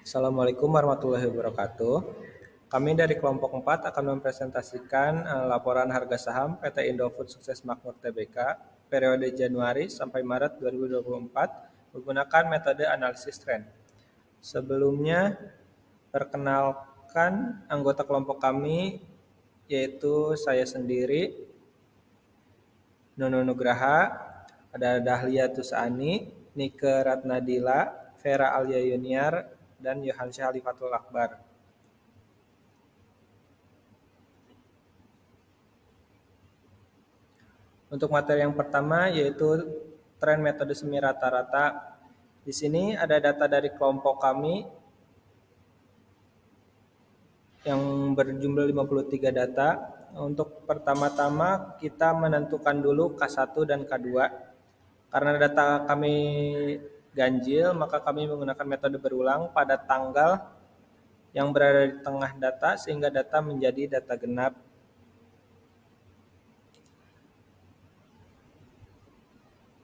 Assalamualaikum warahmatullahi wabarakatuh. Kami dari kelompok 4 akan mempresentasikan laporan harga saham PT Indofood Sukses Makmur Tbk periode Januari sampai Maret 2024 menggunakan metode analisis tren. Sebelumnya, perkenalkan anggota kelompok kami, yaitu saya sendiri, Nono Nugraha, ada Dahlia Tusani, Nike Ratnadila, Vera Alia Yuniar, dan Yohansyah Halifatul Akbar. Untuk materi yang pertama yaitu tren metode semi rata-rata. Di sini ada data dari kelompok kami yang berjumlah 53 data. Untuk pertama-tama kita menentukan dulu K1 dan K2. Karena data kami ganjil, maka kami menggunakan metode berulang pada tanggal yang berada di tengah data sehingga data menjadi data genap.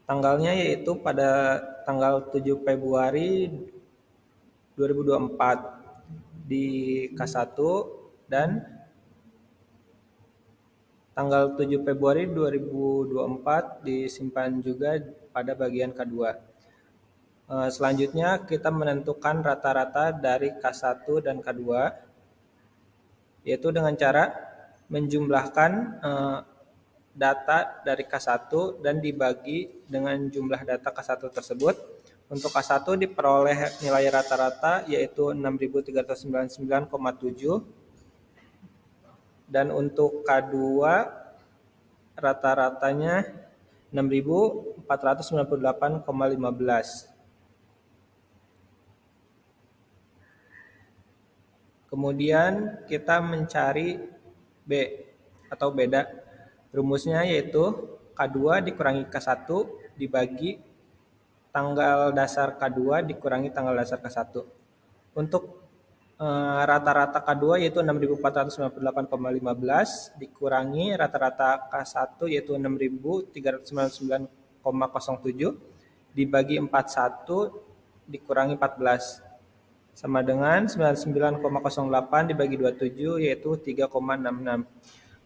Tanggalnya yaitu pada tanggal 7 Februari 2024 di K1 dan tanggal 7 Februari 2024 disimpan juga pada bagian K2. Selanjutnya kita menentukan rata-rata dari K1 dan K2 yaitu dengan cara menjumlahkan data dari K1 dan dibagi dengan jumlah data K1 tersebut. Untuk K1 diperoleh nilai rata-rata yaitu 6.399,7 dan untuk K2 rata-ratanya 6.498,15. Kemudian kita mencari B atau beda. Rumusnya yaitu K2 dikurangi K1 dibagi tanggal dasar K2 dikurangi tanggal dasar K1. Untuk rata-rata K2 yaitu 6.498,15 dikurangi rata-rata K1 yaitu 6.399,07 dibagi 41 dikurangi 14 sama dengan 99,08 dibagi 27 yaitu 3,66.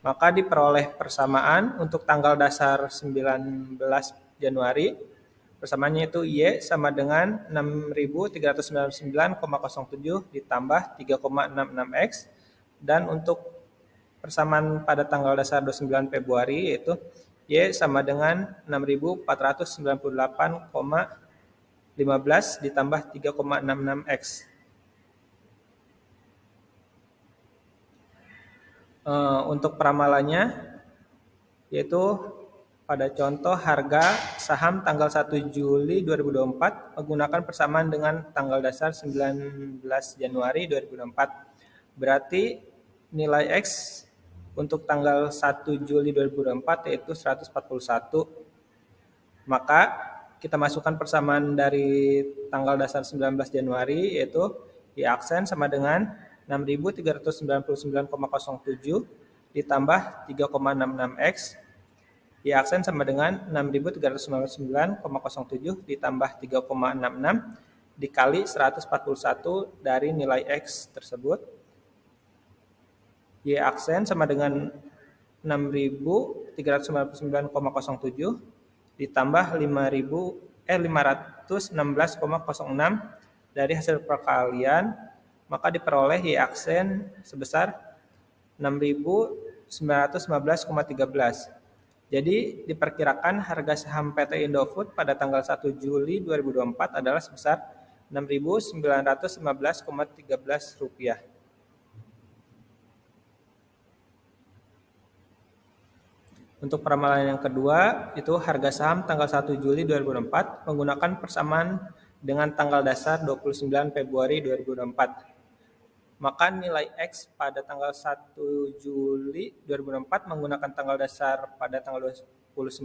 Maka diperoleh persamaan untuk tanggal dasar 19 Januari. Persamaannya itu Y sama dengan 6.399,07 ditambah 3,66X. Dan untuk persamaan pada tanggal dasar 29 Februari yaitu Y sama dengan 6.498,15 ditambah 3,66X. Untuk peramalannya yaitu pada contoh harga saham tanggal 1 Juli 2024 menggunakan persamaan dengan tanggal dasar 19 Januari 2024. Berarti nilai X untuk tanggal 1 Juli 2024 yaitu 141. Maka kita masukkan persamaan dari tanggal dasar 19 Januari yaitu Y aksen sama dengan 6.399,07 ditambah 3,66X. Y aksen sama dengan 6.399,07 ditambah 3,66 dikali 141 dari nilai X tersebut. Y aksen sama dengan 6.399,07 ditambah 516,06 dari hasil perkalian, maka diperoleh Y aksen sebesar 6.915,13. Jadi diperkirakan harga saham PT Indofood pada tanggal 1 Juli 2024 adalah sebesar Rp6.915,13. Untuk peramalan yang kedua, itu harga saham tanggal 1 Juli 2024 menggunakan persamaan dengan tanggal dasar 29 Februari 2024. Maka nilai X pada tanggal 1 Juli 2024 menggunakan tanggal dasar pada tanggal 29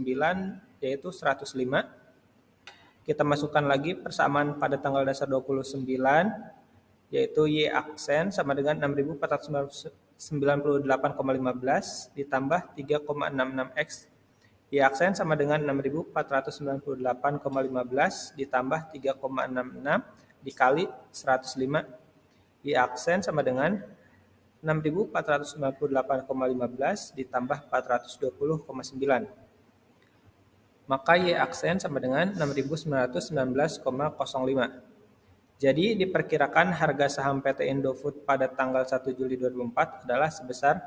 yaitu 105. Kita masukkan lagi persamaan pada tanggal dasar 29 yaitu Y aksen sama dengan 6.498,15 ditambah 3,66X. Y aksen sama dengan 6.498,15 ditambah 3,66 dikali 105 Y aksen sama dengan 6.498,15 ditambah 420,9. Maka Y aksen sama dengan 6.919,05. Jadi diperkirakan harga saham PT Indofood pada tanggal 1 Juli 2004 adalah sebesar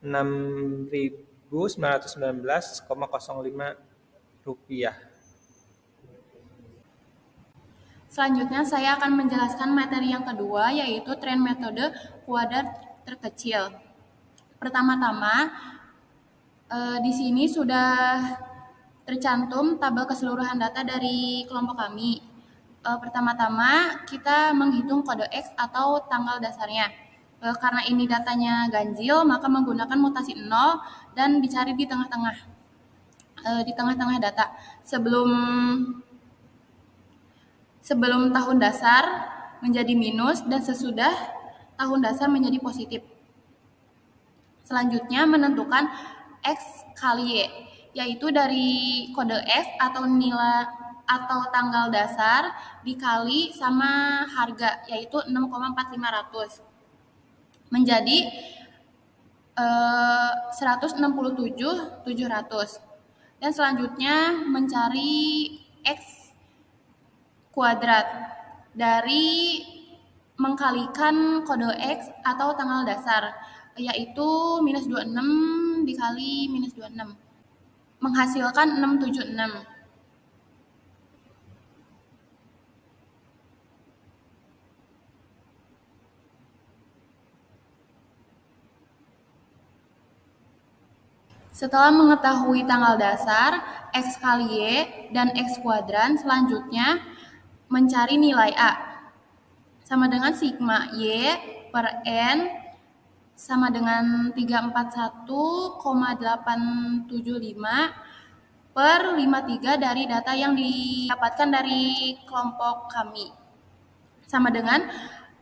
Rp6.919,05. Selanjutnya saya akan menjelaskan materi yang kedua, yaitu tren metode kuadrat terkecil. Pertama-tama, di sini sudah tercantum tabel keseluruhan data dari kelompok kami. Pertama-tama kita menghitung kode X atau tanggal dasarnya. Karena ini datanya ganjil, maka menggunakan mutasi 0 dan dicari di tengah-tengah data. Sebelum tahun dasar menjadi minus dan sesudah tahun dasar menjadi positif. Selanjutnya menentukan X kali Y, yaitu dari kode X atau nilai atau tanggal dasar dikali sama harga, yaitu 6,4500 menjadi 167.700. Dan selanjutnya mencari X kuadrat dari mengkalikan kode X atau tanggal dasar, yaitu minus 26 dikali minus 26, menghasilkan 676. Setelah mengetahui tanggal dasar, X kali Y, dan X kuadran, selanjutnya mencari nilai A. Sama dengan sigma Y per N sama dengan 341,875 per 53 dari data yang didapatkan dari kelompok kami. Sama dengan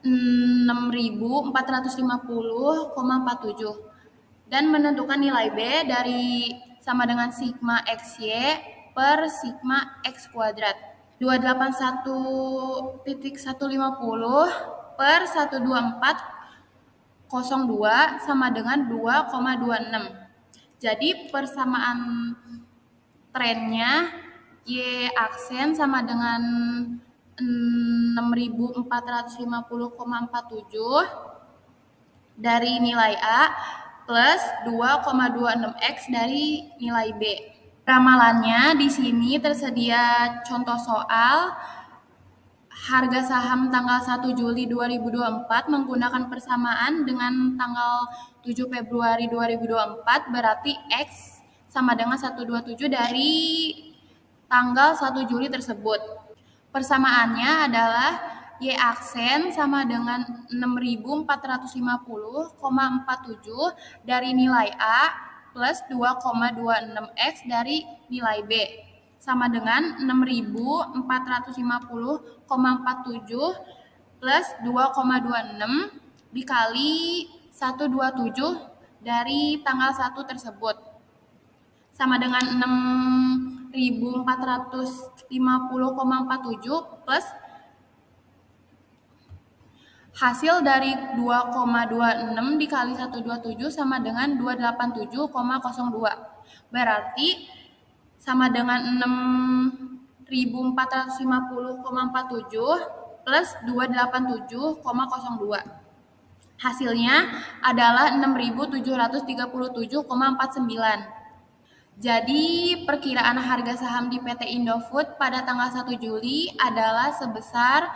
6.450,47. Dan menentukan nilai B dari sama dengan sigma XY per sigma X kuadrat. 281.150 per 12402 sama dengan 2,26. Jadi persamaan trennya Y aksen sama dengan 6.450,47 dari nilai A plus 2,26X dari nilai B. Ramalannya di sini tersedia contoh soal harga saham tanggal 1 Juli 2024 menggunakan persamaan dengan tanggal 7 Februari 2024, berarti X sama dengan 127 dari tanggal 1 Juli tersebut. Persamaannya adalah Y aksen sama dengan 6.450,47 dari nilai A plus 2,26X dari nilai B sama dengan 6.450,47 plus 2,26 dikali 127 dari tanggal 1 tersebut sama dengan 6.450,47 plus hasil dari 2,26 dikali 127 sama dengan 287,02. Berarti sama dengan 6.450,47 plus 287,02. Hasilnya adalah 6.737,49. Jadi perkiraan harga saham di PT Indofood pada tanggal 1 Juli adalah sebesar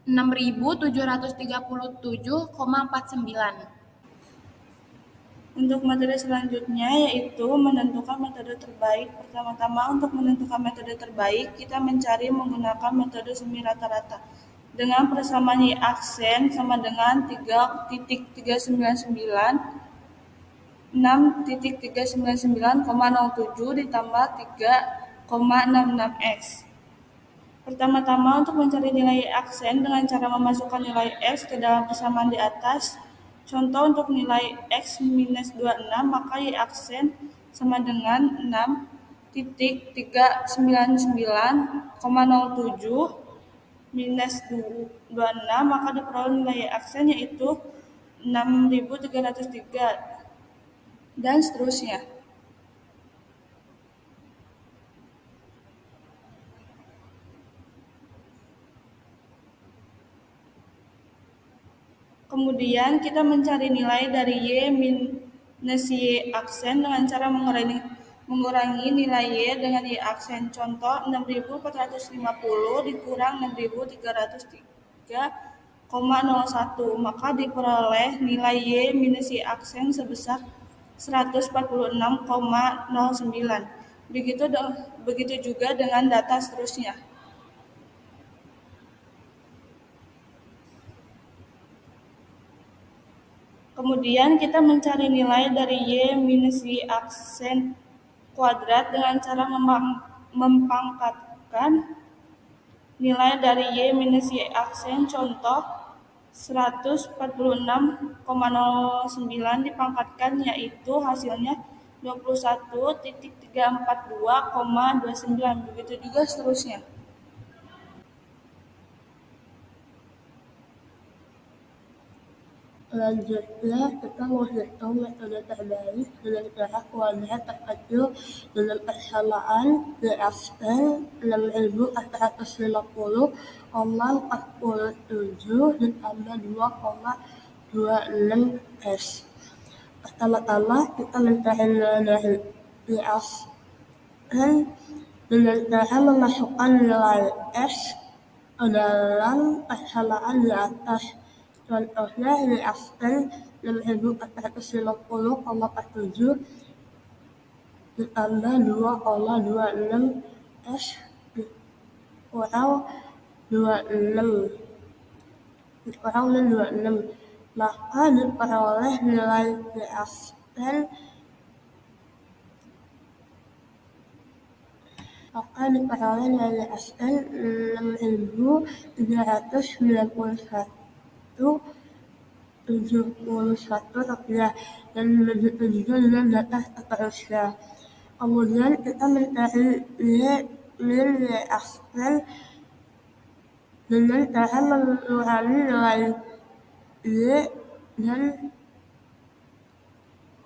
6.737,49. Untuk metode selanjutnya yaitu menentukan metode terbaik. Pertama-tama untuk menentukan metode terbaik, kita mencari menggunakan metode semi rata-rata. Dengan persamaan Y aksen sama dengan 3.399 6.399,07 ditambah 3,66X. Pertama-tama untuk mencari nilai aksen dengan cara memasukkan nilai X ke dalam persamaan di atas. Contoh untuk nilai X minus 26, maka Y aksen sama dengan 6.399,07 minus 26, maka diperoleh nilai Y aksen yaitu 6.303 dan seterusnya. Kemudian kita mencari nilai dari Y minus Y aksen dengan cara mengurangi nilai Y dengan Y aksen. Contoh 6.450 dikurang 6.303,01, maka diperoleh nilai Y minus Y aksen sebesar 146,09. Begitu juga dengan data seterusnya. Kemudian kita mencari nilai dari Y minus Y aksen kuadrat dengan cara mempangkatkan nilai dari Y minus Y aksen. Contoh 146,09 dipangkatkan yaitu hasilnya 21.342,29. Begitu juga seterusnya. Selanjutnya, kita menghitung metode terbaik dengan cara kuadrat terkecil dalam persamaan Y aksen 6.450, 47 ditambah 2,26 S. Pertama-tama, kita mencari nilai dari Y aksen dengan cara memasukkan nilai S ke dalam persamaan di atas. Contohnya Y aksen 6.450,47 ditambah 2,26 S dikurang 26, maka diperoleh nilai Y aksen 6.391,71 rupiah, dan begitu juga dengan data seterusnya. Kemudian kita mencari Y min Y aksen dengan cara mengurangi nilai Y dan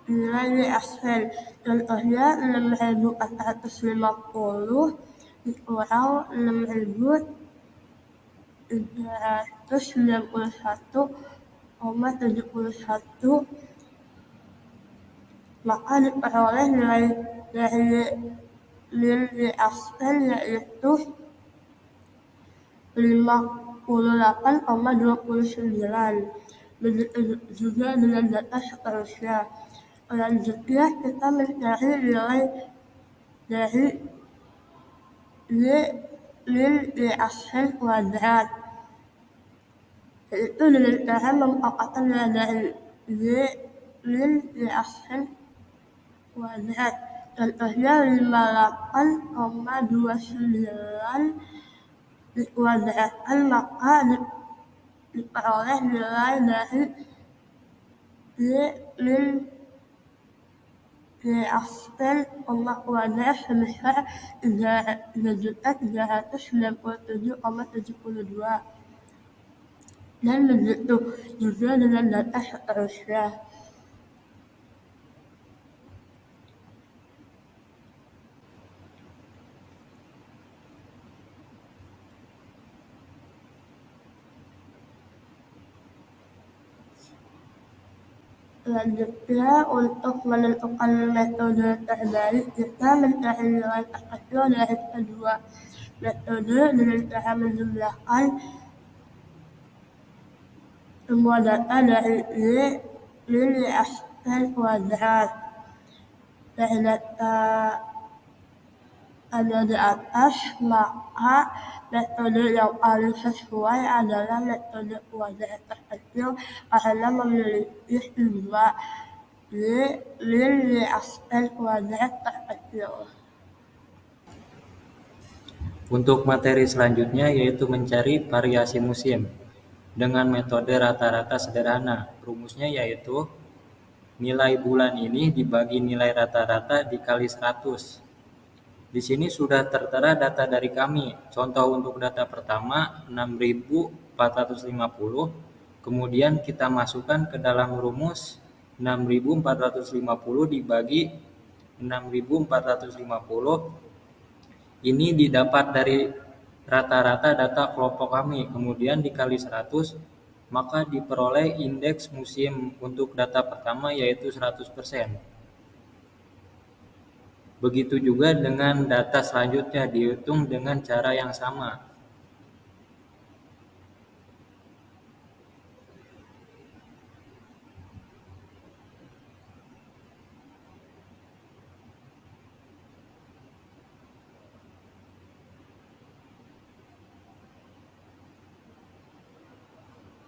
nilai Y aksen. Contohnya 6.450 dikurang 6.391,71, maka diperoleh nilai dari Y min Y aksen yaitu 58,29. Begitu juga dengan data seterusnya. Selanjutnya, kita mencari nilai dari Y min Y aksen kuadrat, yaitu dengan cara mempangkatkan nilai dari Y min Y aksen kuadrat. Contohnya 58,29 dikuadratkan, maka diperoleh nilai dari Y min Y aksen kuadrat sebesar 3.397,72, dan begitu juga dengan data seterusnya. Selanjutnya, untuk menentukan metode terbaik, kita mencari nilai terkecil dari kedua metode dengan cara menjumlahkan semua data dari Y min Y aksen kuadrat. Dari data ada di atas, maka metode yang paling sesuai adalah metode kuadrat terkecil karena memiliki dua Y min Y aksen kuadrat terkecil. Untuk materi selanjutnya yaitu mencari variasi musim dengan metode rata-rata sederhana. Rumusnya yaitu nilai bulan ini dibagi nilai rata-rata dikali 100. Di sini sudah tertera data dari kami. Contoh untuk data pertama 6.450, kemudian kita masukkan ke dalam rumus 6.450 dibagi 6.450. Ini didapat dari rata-rata data kelompok kami, kemudian dikali 100, maka diperoleh indeks musim untuk data pertama yaitu 100%. Begitu juga dengan data selanjutnya dihitung dengan cara yang sama.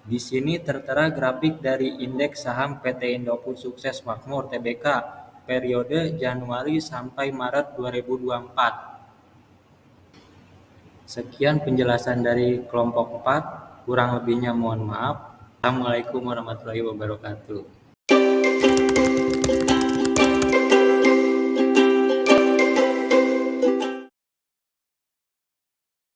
Di sini tertera grafik dari indeks saham PT Indofood Sukses Makmur Tbk periode Januari sampai Maret 2024. Sekian penjelasan dari kelompok 4, kurang lebihnya mohon maaf. Assalamualaikum warahmatullahi wabarakatuh.